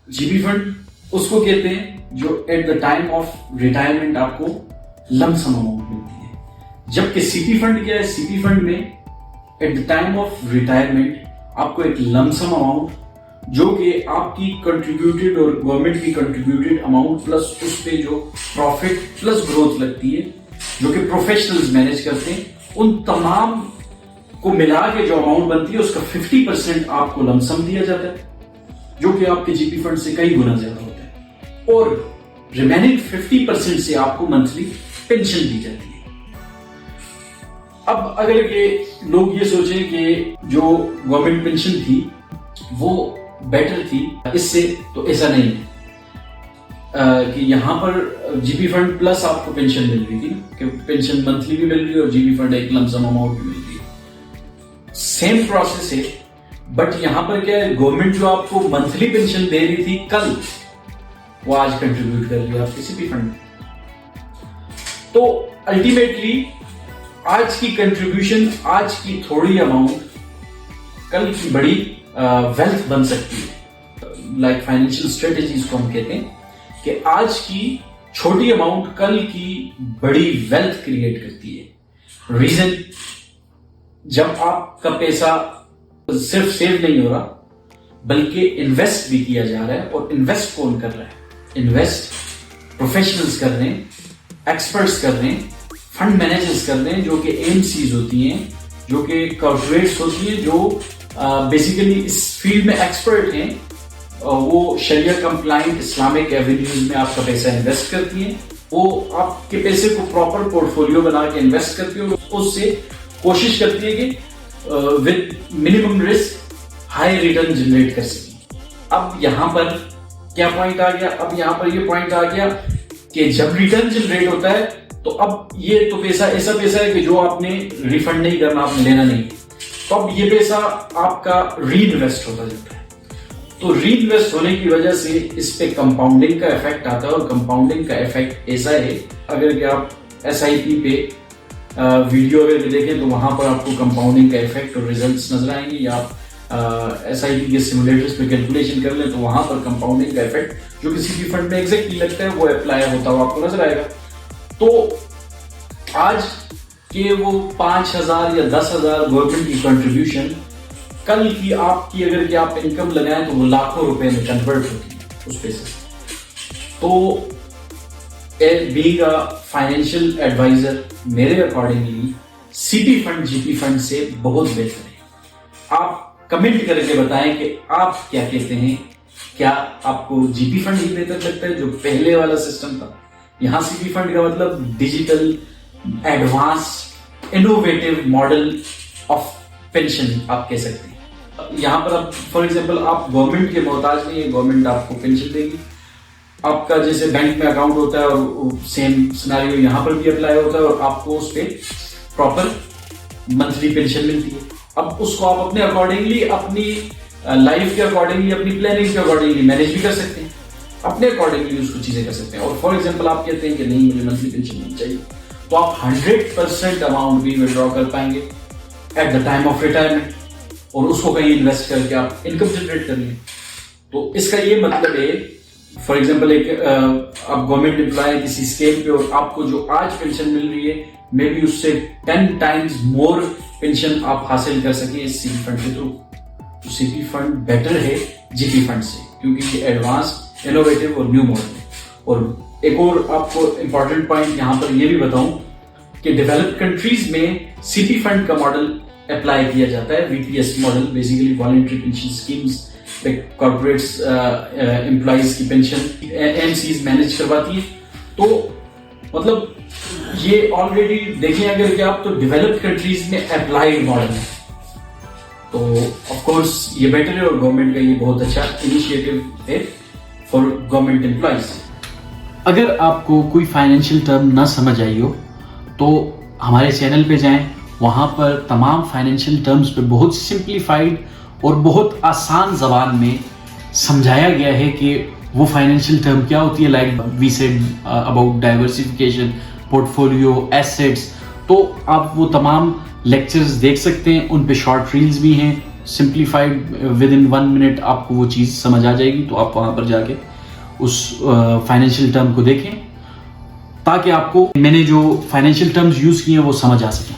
GP fund उसको कहते हैं जो at the time of retirement आपको लमसम अमाउंट मिलती है, जबकि सीपी फंड क्या है, सीपी फंड में at the time of retirement आपको एक लमसम अमाउंट जो कि आपकी कंट्रीब्यूटेड और गवर्नमेंट की कंट्रीब्यूटेड अमाउंट प्लस उस पे जो प्रॉफिट प्लस ग्रोथ लगती है जो कि प्रोफेशनल्स मैनेज करते हैं, उन तमाम को मिला के जो अमाउंट बनती है उसका 50% आपको लमसम दिया जाता है जो कि आपके जीपी फंड से कई गुना ज्यादा होता है, और रिमेनिंग 50% से आपको मंथली पेंशन दी जाती है। अब अगर ये लोग ये सोचें कि जो गवर्नमेंट पेंशन थी वो बेटर थी इससे, तो ऐसा नहीं है कि यहां पर जीपी फंड प्लस आपको पेंशन मिल रही थी कि पेंशन मंथली भी मिल रही है और जीपी फंड एक लमसम अमाउंट भी मिल रही है, सेम प्रोसेस है। बट यहां पर क्या है, गवर्नमेंट जो आपको मंथली पेंशन दे रही थी कल, वो आज कंट्रीब्यूट कर रही है आपके सीपी फंड में। तो अल्टीमेटली आज की कंट्रीब्यूशन, आज की थोड़ी अमाउंट कल की बड़ी वेल्थ बन सकती है। लाइक फाइनेंशियल स्ट्रेटेजीज को हम कहते हैं कि आज की छोटी अमाउंट कल की बड़ी वेल्थ क्रिएट करती है। रीजन, जब आपका पैसा सिर्फ सेव नहीं हो रहा बल्कि इन्वेस्ट भी किया जा रहा है, और इन्वेस्ट कौन कर रहा है, इन्वेस्ट प्रोफेशनल्स कर रहे हैं, एक्सपर्ट्स कर रहे हैं, फंड मैनेजर्स कर रहे हैं जो कि एमसीज होती हैं, जो कि कॉर्पोरेट्स होती हैं, जो बेसिकली इस फील्ड में एक्सपर्ट हैं। वो शरिया कंप्लाइंट इस्लामिक एवेन्यूज में आपका पैसा इन्वेस्ट करती हैं, वो आपके पैसे को प्रॉपर पोर्टफोलियो बना के इन्वेस्ट करती है, उससे कोशिश करती है कि with minimum risk high return generate कर सके। अब यहां पर क्या पॉइंट आ गया, अब यहां पर ये पॉइंट आ गया कि जब रिटर्न जनरेट होता है तो अब ये तो पैसा ऐसा पैसा है कि जो आपने रिफंड नहीं करना, आपने लेना नहीं, तो अब ये पैसा आपका री इन्वेस्ट होता जाता है। तो री इन्वेस्ट होने की वजह से इस पे कंपाउंडिंग का इफेक्ट आता है, और कंपाउंडिंग का इफेक्ट ऐसा है, अगर कि आप एसआईपी पे वीडियो अगर देखें तो वहां पर आपको कंपाउंडिंग का इफेक्ट और रिजल्ट्स नजर आएंगे, या आप एसआईपी के सिमुलेटर्स पे कैलकुलेशन कर लें तो वहां पर कंपाउंडिंग का इफेक्ट जो किसी भी फंड में एग्जैक्टली लगता है वो अप्लाई होता हुआ आपको नजर आएगा। तो आज के वो 5,000 या 10,000 गवर्नमेंट की कंट्रीब्यूशन कल की आपकी अगर कि आप इनकम लगाएं तो वो लाखों रुपए में कन्वर्ट होती है उस पैसे से। तो बीइंग अ फाइनेंशियल एडवाइजर मेरे accordingly CP fund GP fund से बहुत बेहतर है। आप कमेंट करके बताएं कि आप क्या कहते हैं, क्या आपको जीपी फंड ही बेहतर लगता है जो पहले वाला सिस्टम था। यहां सीपी फंड का मतलब digital advance innovative model of pension आप कह सकते हैं। यहां पर आप फॉर एग्जांपल आप गवर्नमेंट के मोहताज नहीं है, गवर्नमेंट आपको पेंशन देगी। आपका जैसे बैंक में अकाउंट होता है और सेम सिनेरियो यहां पर भी अप्लाई होता है, और आपको उस पर प्रॉपर मंथली पेंशन मिलती है। अब उसको आप अपने अकॉर्डिंगली, अपनी लाइफ के अकॉर्डिंगली, अपनी प्लानिंग के अकॉर्डिंगली मैनेज भी कर सकते हैं, अपने अकॉर्डिंगली उसको चीजें कर सकते हैं। और फॉर एग्जांपल आप कहते हैं कि नहीं मुझे मंथली पेंशन नहीं चाहिए, तो आप 100% अमाउंट भी विड्रॉ कर पाएंगे at the time of retirement, और उसको कहीं इन्वेस्ट करके आप इनकम जनरेट करेंगे। तो इसका ये मतलब है, फॉर एग्जांपल एक आप गवर्नमेंट एम्प्लॉय किसी स्केल पे, और आपको जो आज पेंशन मिल रही है मे बी उससे 10 टाइम्स मोर पेंशन आप हासिल कर सके इस सीपी फंड के थ्रू। तो सीपी फंड बेटर है जीपी फंड से, क्योंकि ये एडवांस, इनोवेटिव और न्यू मॉडल है। और एक और आपको इंपॉर्टेंट पॉइंट यहां पर यह भी बताऊं कि डेवलप्ड कंट्रीज में सीपी फंड का मॉडल अप्लाई किया जाता है, VPS model, basically voluntary pension schemes पे कॉर्पोरेट्स एम्प्लॉइज की पेंशन एमसीज मैनेज करवाती है। तो मतलब ये ऑलरेडी देखें अगर कि आप, तो डेवलप्ड कंट्रीज में अप्लाइड मॉडल है, तो ऑफ कोर्स ये बेटर है, और गवर्नमेंट का ये बहुत अच्छा इनिशिएटिव है फॉर गवर्नमेंट एम्प्लॉइज। अगर आपको कोई फाइनेंशियल टर्म ना समझ आई हो तो हमारे चैनल पे जाएं, वहां पर तमाम फाइनेंशियल टर्म्स पे बहुत सिंप्लीफाइड और बहुत आसान जबान में समझाया गया है कि वो फाइनेंशियल टर्म क्या होती है। Like we said about diversification, portfolio, assets. तो आप वो तमाम लेक्चर्स देख सकते हैं, उन पे शॉर्ट रील्स भी हैं, सिंप्लीफाइड विद इन 1 मिनट आपको वो चीज़ समझ आ जाएगी। तो आप वहाँ पर जाके उस फाइनेंशियल टर्म को देखें ताकि आपको मैंने जो फाइनेंशियल टर्म्स यूज़ किए हैं वो समझ आ सकें।